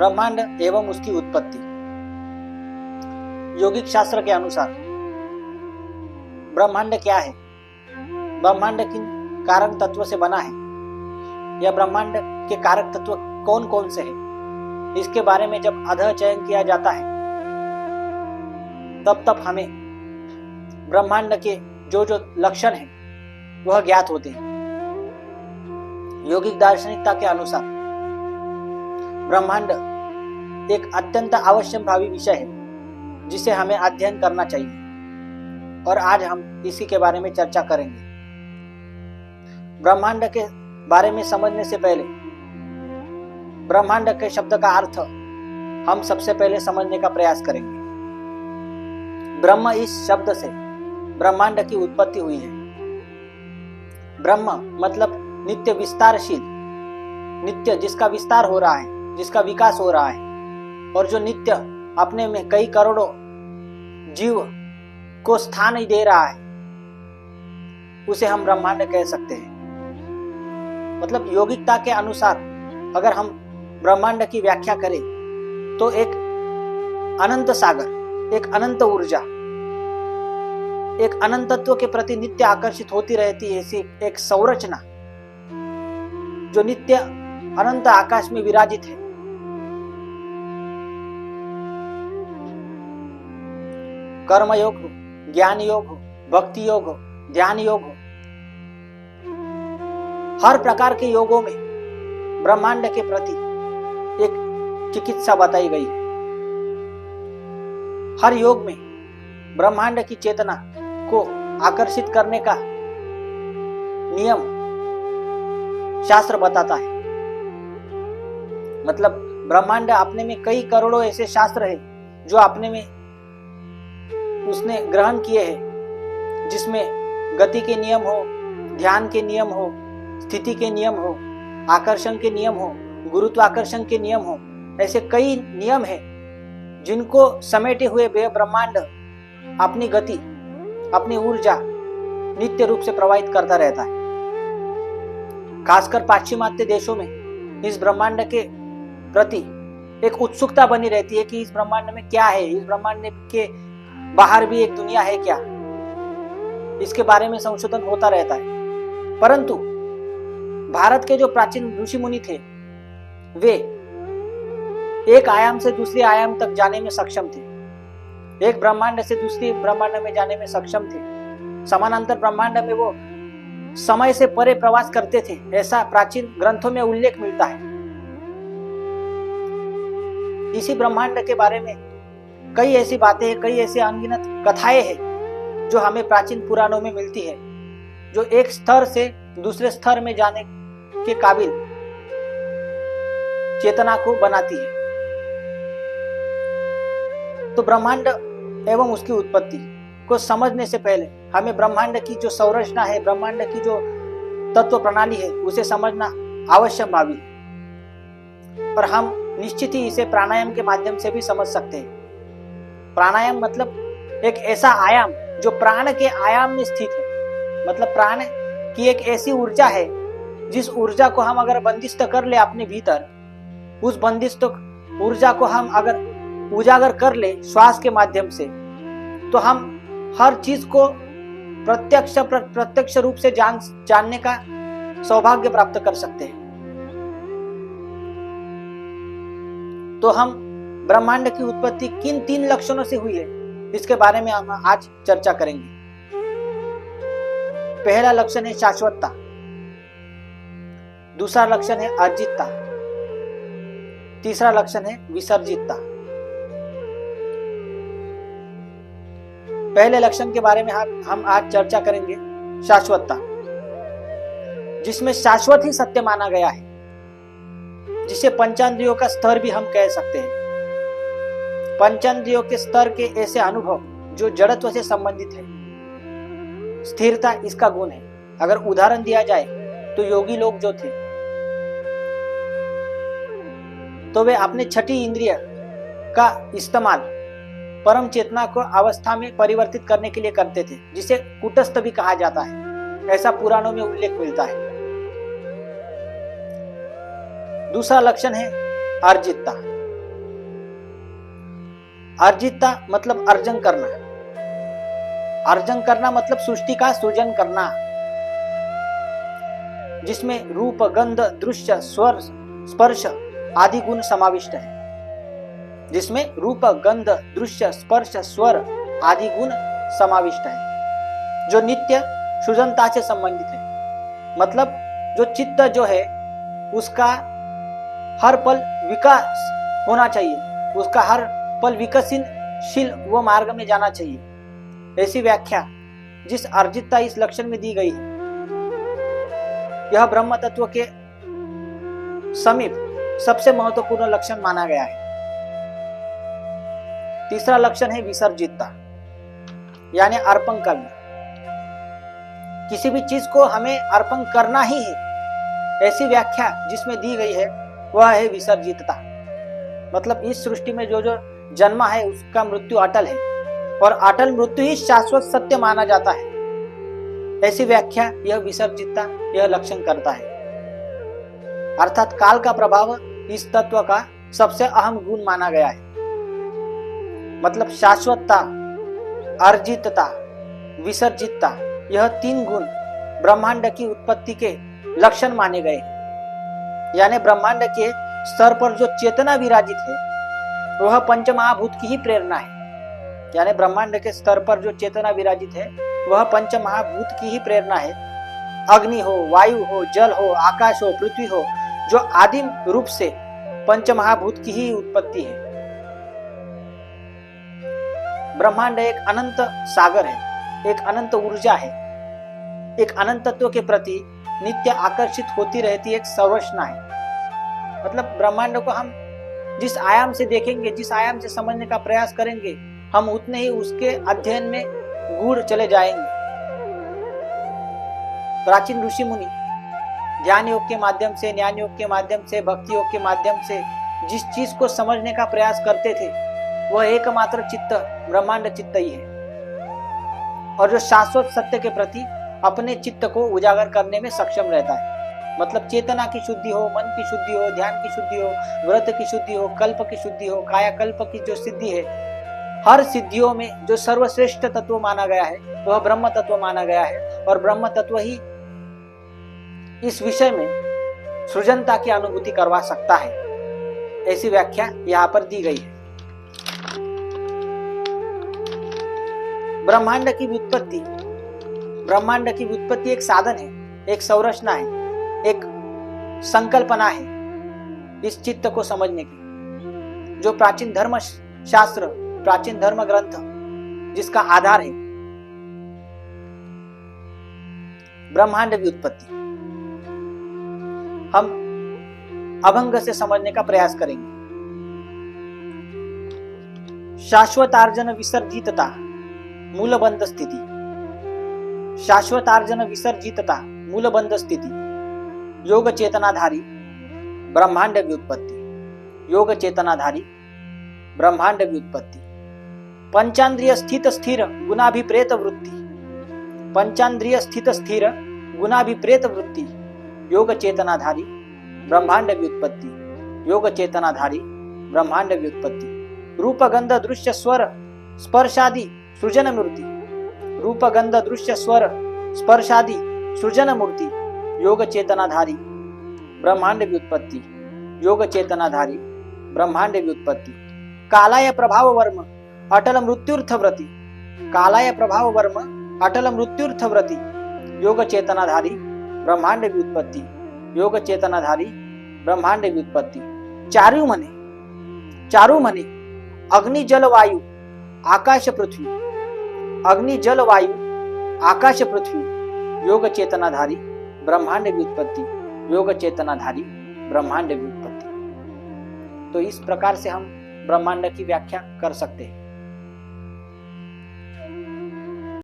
ब्रह्मांड एवं उसकी उत्पत्ति। योगिक शास्त्र के अनुसार ब्रह्मांड क्या है, ब्रह्मांड किन कारक तत्व से बना है, यह ब्रह्मांड के कारक तत्व कौन कौन से हैं, इसके बारे में जब अध्ययन चयन किया जाता है तब हमें ब्रह्मांड के जो जो लक्षण हैं वह ज्ञात होते हैं। योगिक दार्शनिकता के अनुसार ब्रह्मांड एक अत्यंत आवश्यकभावी विषय है जिसे हमें अध्ययन करना चाहिए और आज हम इसी के बारे में चर्चा करेंगे। ब्रह्मांड के बारे में समझने से पहले ब्रह्मांड के शब्द का अर्थ हम सबसे पहले समझने का प्रयास करेंगे। ब्रह्म इस शब्द से ब्रह्मांड की उत्पत्ति हुई है। ब्रह्म मतलब नित्य विस्तारशील, नित्य जिसका विस्तार हो रहा है, जिसका विकास हो रहा है और जो नित्य अपने में कई करोड़ों जीव को स्थान ही दे रहा है, उसे हम ब्रह्मांड कह सकते हैं। मतलब योगिकता के अनुसार अगर हम ब्रह्मांड की व्याख्या करें तो एक अनंत सागर, एक अनंत ऊर्जा, एक अनंतत्व के प्रति नित्य आकर्षित होती रहती है ऐसी एक संरचना जो नित्य अनंत आकाश में विराजित है। कर्म योग हो, ज्ञान योग हो, भक्ति योग हो, ध्यान योग हो, हर प्रकार के योगों में ब्रह्मांड के प्रति एक चिकित्सा बताई गई है। हर योग में ब्रह्मांड की चेतना को आकर्षित करने का नियम शास्त्र बताता है। मतलब ब्रह्मांड अपने में कई करोड़ों ऐसे शास्त्र है जो अपने में उसने ग्रहण किए हैं, जिसमें गति के नियम हो, ध्यान के नियम हो, स्थिति के नियम हो, आकर्षण के नियम हो, गुरुत्वाकर्षण के नियम हो, ऐसे कई नियम हैं जिनको समेटे हुए ब्रह्मांड अपनी गति, अपनी ऊर्जा नित्य रूप से प्रवाहित करता रहता है। खासकर पाश्चिमात्य देशों में इस ब्रह्मांड के प्रति एक उत्सुकता बनी रहती है कि इस ब्रह्मांड में क्या है, इस ब्रह्मांड के बाहर भी एक दुनिया है क्या, इसके बारे में संशोधन होता रहता है। परंतु भारत के जो प्राचीन ऋषि मुनि थे वे एक आयाम से दूसरे आयाम तक जाने में सक्षम थे, एक ब्रह्मांड से दूसरे ब्रह्मांड में जाने में सक्षम थे। समानांतर ब्रह्मांड में वो समय से परे प्रवास करते थे, ऐसा प्राचीन ग्रंथों में उल्लेख मिलता है। इसी ब्रह्मांड के बारे में कई ऐसी बातें हैं, कई ऐसी अनगिनत कथाएं हैं जो हमें प्राचीन पुराणों में मिलती है, जो एक स्तर से दूसरे स्तर में जाने के काबिल चेतना को बनाती है। तो ब्रह्मांड एवं उसकी उत्पत्ति को समझने से पहले हमें ब्रह्मांड की जो संरचना है, ब्रह्मांड की जो तत्व प्रणाली है, उसे समझना आवश्यक भावी है। और हम निश्चित ही इसे प्राणायाम के माध्यम से भी समझ सकते हैं। प्राणायाम मतलब एक ऐसा आयाम जो प्राण के आयाम में स्थित है। मतलब प्राण की एक ऐसी ऊर्जा है जिस ऊर्जा को हम अगर बंदिस्त कर ले अपने भीतर, उस बंदिस्त ऊर्जा को हम अगर उजागर कर ले श्वास के माध्यम से, तो हम हर चीज को प्रत्यक्ष रूप से जानने का सौभाग्य प्राप्त कर सकते हैं। तो हम ब्रह्मांड की उत्पत्ति किन 3 लक्षणों से हुई है, इसके बारे में हम आज चर्चा करेंगे। पहला लक्षण है शाश्वतता, दूसरा लक्षण है अर्जितता, तीसरा लक्षण है विसर्जितता। पहले लक्षण के बारे में हम आज चर्चा करेंगे शाश्वतता, जिसमें शाश्वत ही सत्य माना गया है, जिसे पंचेंद्रियों का स्तर भी हम कह सकते हैं। पंचेंद्रियों के स्तर के ऐसे अनुभव जो जड़त्व से संबंधित है, स्थिरता इसका गुण है। अगर उदाहरण दिया जाए तो योगी लोग जो थे तो वे अपने छठी इंद्रिय का इस्तेमाल परम चेतना को अवस्था में परिवर्तित करने के लिए करते थे, जिसे कुटस्थ भी कहा जाता है, ऐसा पुराणों में उल्लेख मिलता है। दूसरा लक्षण है अर्जितता। अर्जिता मतलब अर्जन करना, अर्जन करना मतलब सृष्टि का सृजन करना, जिसमें रूप, गंध, दृश्य, स्वर, स्पर्श आदि गुण समाविष्ट है, जिसमें रूप, गंध, दृश्य, स्पर्श, स्वर आदि गुण समाविष्ट है, जो नित्य सृजनता से संबंधित है। मतलब जो चित्त जो है उसका हर पल विकास होना चाहिए, उसका हर पल विकसनशील वो मार्ग में जाना चाहिए। ऐसी व्याख्या जिस अर्जितता इस लक्षण में दी गई है, यह ब्रह्म तत्व के समीप सबसे महत्वपूर्ण लक्षण माना गया है। तीसरा लक्षण है विसर्जितता, यानी अर्पण करना। किसी भी चीज को हमें अर्पण करना ही है, ऐसी व्याख्या जिसमें दी गई है वह है विसर्जितता। मतलब इस सृष्टि में जो जो जन्मा है उसका मृत्यु अटल है, और अटल मृत्यु ही शाश्वत सत्य माना जाता है। ऐसी व्याख्या यह विसर्जितता यह लक्षण करता है। अर्थात काल का प्रभाव इस तत्व का सबसे अहम गुण माना गया है। मतलब शाश्वतता, अर्जितता, विसर्जितता, यह तीन गुण ब्रह्मांड की उत्पत्ति के लक्षण माने गए। यानी ब्रह्मांड के स्तर पर जो चेतना विराजित है वह पंचमहाभूत की ही प्रेरणा है। यानी ब्रह्मांड के स्तर पर जो चेतना विराजित है वह पंचमहाभूत की ही प्रेरणा है। अग्नि हो, वायु हो, जल हो, आकाश हो, पृथ्वी हो, जो आदिम रूप से पंचमहाभूत की ही उत्पत्ति है। ब्रह्मांड एक अनंत सागर है, एक अनंत ऊर्जा है, एक अनंत तत्व के प्रति नित्य आकर्षित होती रहती एक संरचना है। मतलब ब्रह्मांड को हम जिस आयाम से देखेंगे, जिस आयाम से समझने का प्रयास करेंगे, हम उतने ही उसके अध्ययन में गूढ़ चले जाएंगे। प्राचीन ऋषि मुनि ध्यान योग के माध्यम से, ज्ञान योग के माध्यम से, भक्ति योग के माध्यम से जिस चीज को समझने का प्रयास करते थे वह एकमात्र चित्त ब्रह्मांड चित्त ही है, और जो शाश्वत सत्य के प्रति अपने चित्त को उजागर करने में सक्षम रहता है। मतलब चेतना की शुद्धि हो, मन की शुद्धि हो, ध्यान की शुद्धि हो, व्रत की शुद्धि हो, कल्प की शुद्धि हो, कायाकल्प की जो सिद्धि है, हर सिद्धियों में जो सर्वश्रेष्ठ तत्व माना गया है वह ब्रह्म तत्व माना गया है, और ब्रह्म तत्व ही इस विषय में सृजनता की अनुभूति करवा सकता है। ऐसी व्याख्या यहाँ पर दी गई है। ब्रह्मांड की व्युत्पत्ति, ब्रह्मांड की व्युत्पत्ति एक साधन है, एक संरचना है, एक संकल्पना है इस चित्त को समझने की। जो प्राचीन धर्म शास्त्र, प्राचीन धर्म ग्रंथ जिसका आधार है ब्रह्मांड व्युत्पत्ति, हम अभंग से समझने का प्रयास करेंगे। शाश्वतार्जन विसर्जितता मूलबंध स्थिति, शाश्वतार्जन विसर्जितता मूलबंध स्थिति, योग चेतनाधारी ब्रह्मांड व्युत्पत्ति, योग चेतनाधारी ब्रह्मांड व्युत्पत्ति, पंचांद्रिय स्थित स्थिर गुणाभिप्रेत वृत्ति, पंचांद्रिय स्थित स्थिर गुणाभिप्रेत वृत्ति, योग चेतनाधारी ब्रह्मांड व्युत्पत्ति, योग चेतनाधारी ब्रह्मांड व्युत्पत्ति, रूप गंध दृश्य स्वर स्पर्शादि सृजन मूर्ति, रूप गंध दृश्य स्वर स्पर्शादि सृजन मूर्ति, योग चेतनाधारी ब्रह्मांड व्युत्पत्ति, योग चेतनाधारी ब्रह्मांड व्युत्पत्ति, कालाय प्रभाव वर्म अटल मृत्युर्थव्रति, कालाय प्रभाव वर्म अटल मृत्युर्थव्रति, योग चेतनाधारी ब्रह्मांड व्युत्पत्ति, योग चेतनाधारी ब्रह्मांड व्युत्पत्ति, चारु मने अग्नि जल वायु आकाश पृथ्वी, अग्नि जल वायु आकाश पृथ्वी, योग चेतनाधारी ब्रह्मांड व्युत्पत्ति, योग चेतनाधारी ब्रह्मांड व्युत्पत्ति। तो इस प्रकार से हम ब्रह्मांड की व्याख्या कर सकते हैं।